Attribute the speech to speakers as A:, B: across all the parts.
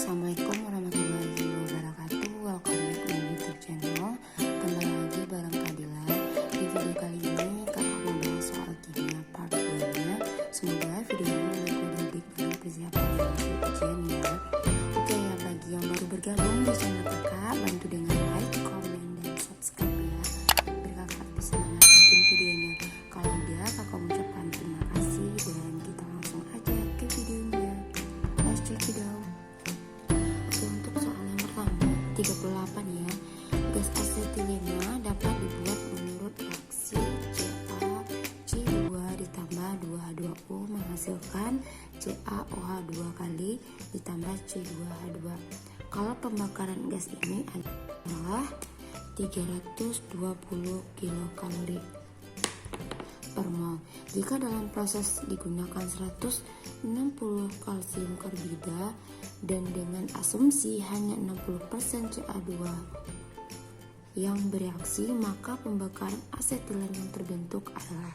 A: Assalamualaikum warahmatullahi wabarakatuh. Welcome back to my YouTube channel. Kembali lagi bareng Kadila. Di video kali ini kakak membahas soal kimia part 2-nya. Semoga video ini membantu didik dalam persiapan menuju ujian ya. Oke ya, bagi yang baru bergabung di channel kakak, bantu dengan like, comment, dan subscribe ya, biar kakak bisa semangat bikin videonya. Kalau udah, kakak mengucapkan terima kasih dan kita langsung aja ke videonya. Let's check it out. 38 ya. Gas asetilena dapat dibuat menurut reaksi CaC2 ditambah 2H2O menghasilkan CaOH2 kali ditambah C2H2. Kalau pembakaran gas ini adalah 320 kilokalori per mol. Jika dalam proses digunakan 160 kalsium karbida dan dengan asumsi hanya 60% Ca2 yang bereaksi, maka pembakaran asetilen yang terbentuk adalah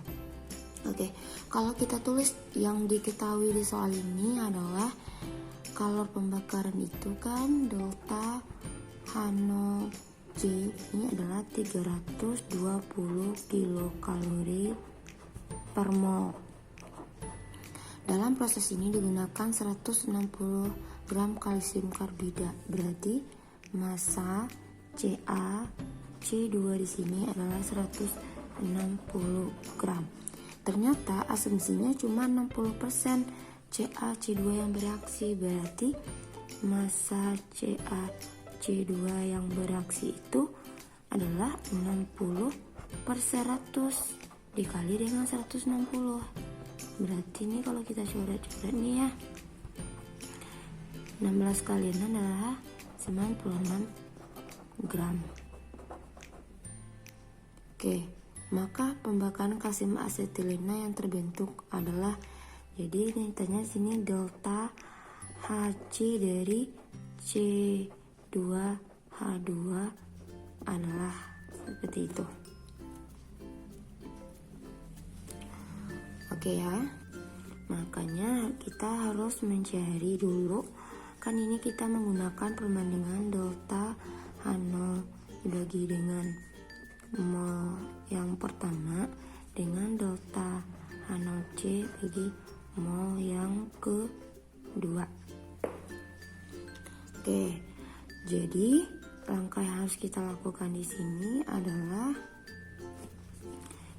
A: kalau kita tulis yang diketahui di soal ini adalah kalor pembakaran itu kan delta H0 C ini adalah 320 kilokalori per mol. Dalam proses ini digunakan 160 gram kalsium karbida, berarti massa CaC2 di sini adalah 160 gram. Ternyata asumsinya cuma 60% CaC2 yang bereaksi, berarti massa CaC2 yang bereaksi itu adalah 60 per 100 dikali dengan 160. Berarti ini kalau kita coret-coret nih ya, 16 kali 6 adalah 96 gram. Maka pembakaran kalsium asetilena yang terbentuk adalah, jadi ini tanya sini delta Hc dari C2H2 adalah seperti itu. Ya, makanya kita harus mencari dulu, kan ini kita menggunakan perbandingan delta H0 dibagi dengan mol yang pertama dengan delta H0C bagi mol yang kedua. Jadi langkah yang harus kita lakukan di sini adalah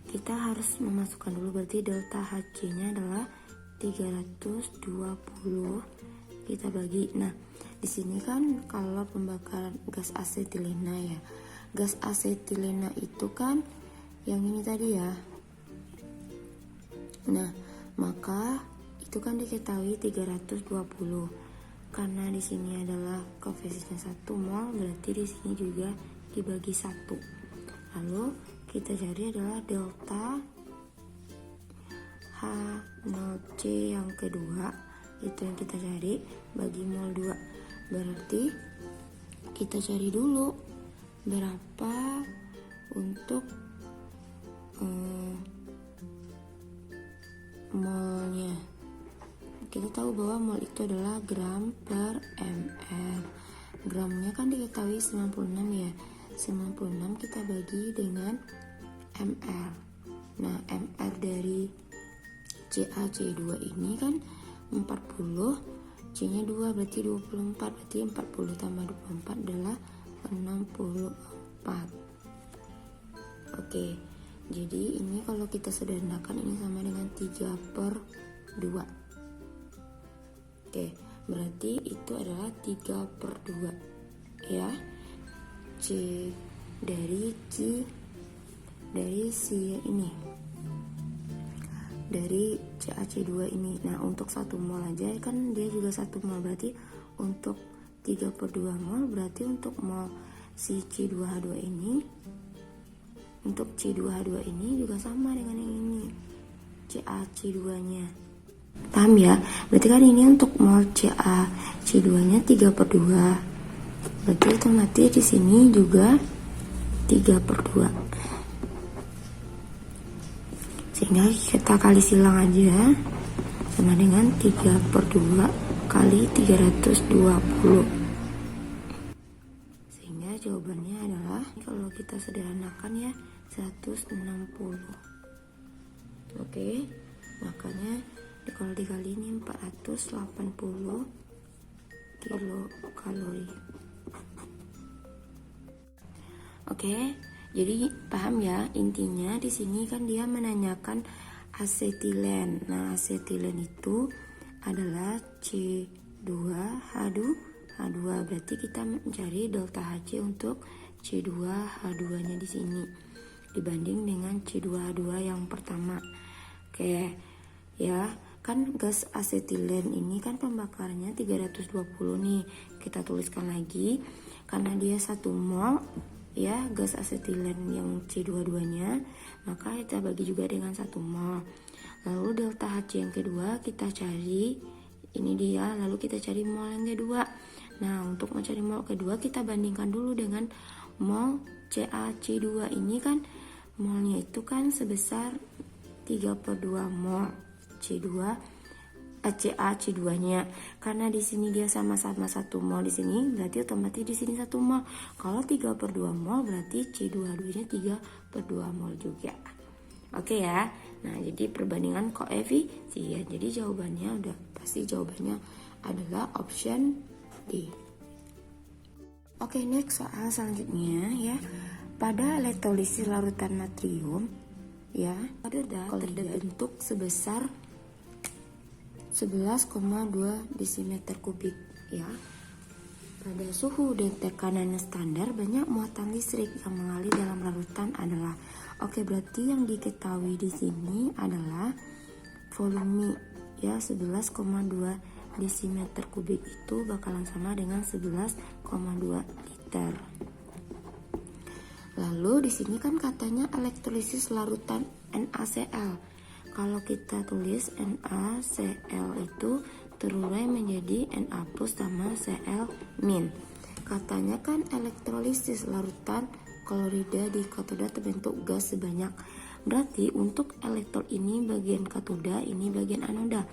A: kita harus memasukkan dulu, berarti delta Hc nya adalah 320 kita bagi. Nah, di sini kan kalau pembakaran gas asetilena ya. Gas asetilena itu kan yang ini tadi ya. Nah, maka itu kan diketahui 320. Karena di sini adalah koefisiennya 1 mol, berarti di sini juga dibagi 1. Lalu kita cari adalah delta H0C yang kedua, itu yang kita cari bagi mol 2. Berarti kita cari dulu berapa untuk molnya. Kita tahu bahwa mol itu adalah gram per ml. Gramnya kan diketahui 96 ya. 96 kita bagi dengan ml. Nah, ml dari CaC2 ini kan 40, C nya 2 berarti 24, berarti 40 tambah 24 adalah 64. Jadi ini kalau kita sederhanakan ini sama dengan 3/2. Berarti itu adalah 3/2 ya. C dari si ini, dari CaC2 ini. Nah, untuk 1 mol aja kan dia juga 1 mol, berarti untuk 3/2 mol, berarti untuk mol si C2H2 ini, untuk C2H2 ini juga sama dengan yang ini, CaC2 nya. Paham ya? Berarti kan ini untuk mol CaC2 nya 3/2. Berarti otomatis di sini juga 3/2. Sehingga kita kali silang aja sama dengan 3/2 kali 320. Sehingga jawabannya adalah, kalau kita sederhanakan ya, 160. Oke, makanya kalau dikali ini 480 kilokalori. Oke, jadi paham ya, intinya di sini kan dia menanyakan asetilen. Nah, asetilen itu adalah C2H2, berarti kita mencari delta Hc untuk C2H2-nya di sini dibanding dengan C2H2 yang pertama. Oke, ya, kan gas asetilen ini kan pembakarannya 320 nih. Kita tuliskan lagi karena dia 1 mol ya, gas asetilen yang C22-nya, maka kita bagi juga dengan 1 mol. Lalu delta Hc yang kedua kita cari, ini dia, lalu kita cari mol yang kedua. Nah, untuk mencari mol kedua kita bandingkan dulu dengan mol CaC2. Ini kan molnya itu kan sebesar 3/2 mol CaC2-nya. Karena di sini dia sama-sama 1 mol di sini, berarti otomatis di sini 1 mol. Kalau 3/2 mol berarti C2H2-nya 3/2 mol juga. Oke ya. Nah, jadi perbandingan koefisien. Jadi jawabannya udah pasti, jawabannya adalah option D. Oke, next soal selanjutnya ya. Pada elektrolisis larutan natrium ya, terbentuk sebesar 11,2 desimeter kubik ya. Pada suhu dan tekanan standar, banyak muatan listrik yang mengalir dalam larutan adalah. Oke, berarti yang diketahui di sini adalah volume ya, 11,2 desimeter kubik itu bakalan sama dengan 11,2 liter. Lalu di sini kan katanya elektrolisis larutan NaCl. Kalau kita tulis NaCl itu terurai menjadi Na plus sama Cl min. Katanya kan elektrolisis larutan klorida di katoda terbentuk gas sebanyak. Berarti untuk elektrod ini bagian katoda, ini bagian anoda.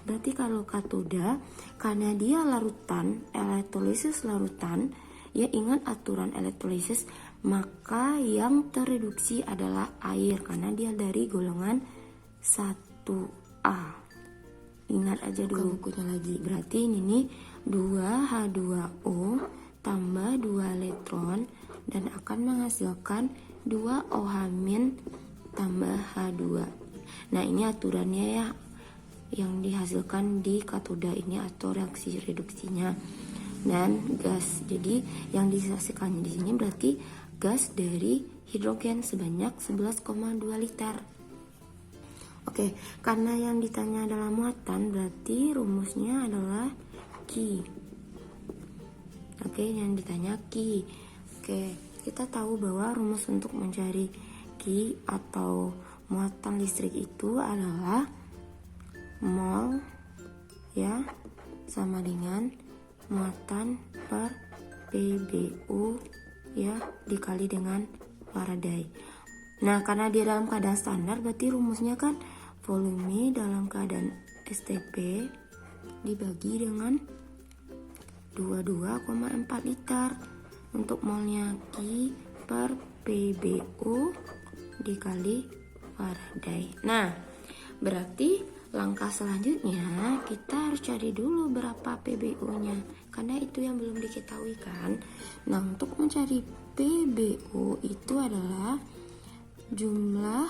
A: Berarti kalau katoda, karena dia larutan, elektrolisis larutan, ya ingat aturan elektrolisis, maka yang tereduksi adalah air karena dia dari golongan 1A. Ingat aja dulu bukunya lagi. Berarti ini nih 2H2O tambah 2 elektron dan akan menghasilkan 2OH- tambah H2. Nah, ini aturannya ya, yang dihasilkan di katoda ini atau reaksi reduksinya. Dan gas. Jadi yang dihasilkannya di sini berarti gas dari hidrogen sebanyak 11,2 liter. Oke, karena yang ditanya adalah muatan, berarti rumusnya adalah Q. Oke, yang ditanya Q. Oke, kita tahu bahwa rumus untuk mencari Q atau muatan listrik itu adalah mol ya sama dengan muatan per PBU ya dikali dengan Faraday. Nah, karena dia dalam keadaan standar, berarti rumusnya kan volume dalam keadaan STP dibagi dengan 22,4 liter. Untuk molnya Q per PBU dikali Faraday. Nah, berarti langkah selanjutnya kita harus cari dulu berapa PBU-nya, karena itu yang belum diketahui kan. Nah, untuk mencari PBU itu adalah jumlah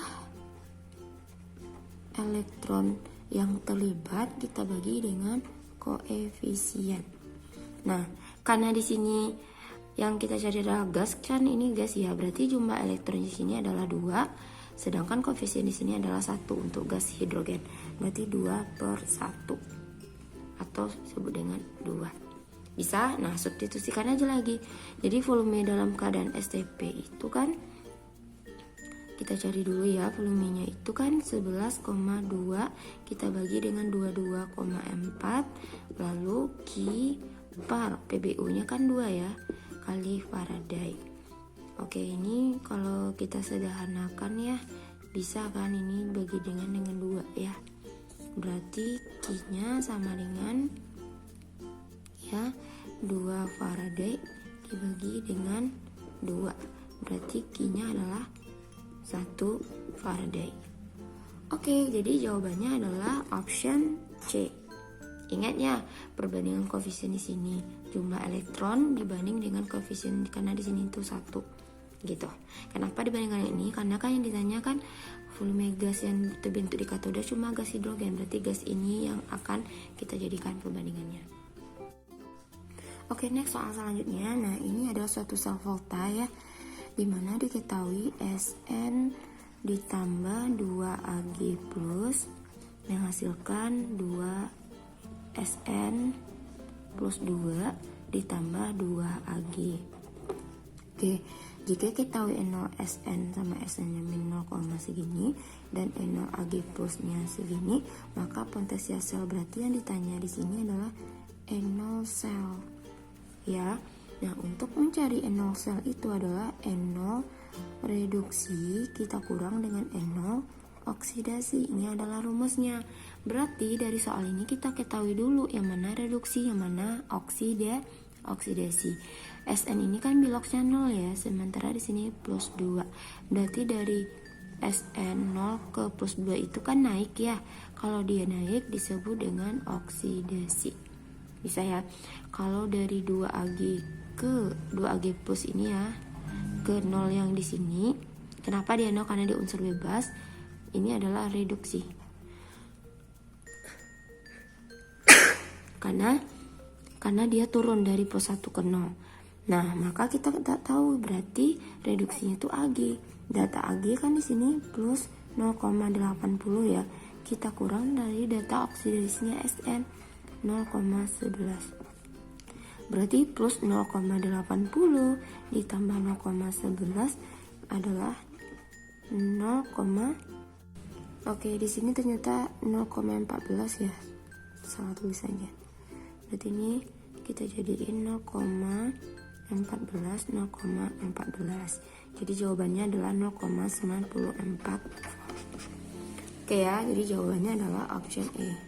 A: elektron yang terlibat kita bagi dengan koefisien. Nah, karena di sini yang kita cari adalah gas, kan ini gas ya, berarti jumlah elektron di sini adalah 2, sedangkan koefisien di sini adalah 1 untuk gas hidrogen. Berarti 2/1 atau disebut dengan 2. Bisa? Nah, substitusikan aja lagi. Jadi volume dalam keadaan STP itu kan, kita cari dulu ya, volumenya itu kan 11,2 kita bagi dengan 22,4, lalu Q per PBU-nya kan 2 ya, kali Faraday. Oke, ini kalau kita sederhanakan ya, bisa kan ini bagi dengan 2 ya. Berarti Q-nya sama dengan ya. 2 Faraday dibagi dengan 2, berarti Q-nya adalah 1 Faraday. Oke, jadi jawabannya adalah option C. Ingat ya, perbandingan koefisien di sini jumlah elektron dibanding dengan koefisien, karena di sini itu 1 gitu. Kenapa dibandingkan ini? Karena kan yang ditanyakan volume gas yang terbentuk di katoda cuma gas hidrogen, berarti gas ini yang akan kita jadikan perbandingannya. Oke, next soal selanjutnya. Nah, ini adalah suatu sel volta ya, dimana diketahui Sn ditambah 2Ag plus menghasilkan 2 Sn plus 2 ditambah 2Ag. Oke, jika kita tahu N0 Sn sama Sn nya min 0, segini dan N0 Ag plusnya segini, maka potensial sel berarti yang ditanya di sini adalah N0 sel ya. Nah, untuk mencari N0 sel itu adalah N0 reduksi kita kurang dengan N0 oksidasi. Ini adalah rumusnya. Berarti dari soal ini kita ketahui dulu yang mana reduksi, yang mana oksidasi. Sn ini kan biloxnya 0 ya, sementara di sini plus 2. Berarti dari Sn 0 ke plus 2 itu kan naik ya. Kalau dia naik disebut dengan oksidasi. Bisa ya. Kalau dari 2Ag ke 2Ag plus ini ya, ke 0 yang di sini. Kenapa dia 0? Karena dia unsur bebas. Ini adalah reduksi. Karena dia turun dari plus 1 ke 0. Nah, maka kita tak tahu berarti reduksinya itu Ag. Data Ag kan di sini plus 0,80 ya. Kita kurang dari data oksidasinya Sn 0,11. Berarti plus 0,80 ditambah 0,11 adalah 0, oke, di sini ternyata 0,14 ya. Salah tulisannya. Berarti ini kita jadiin 0,14. Jadi jawabannya adalah 0,94. Oke ya, jadi jawabannya adalah option E.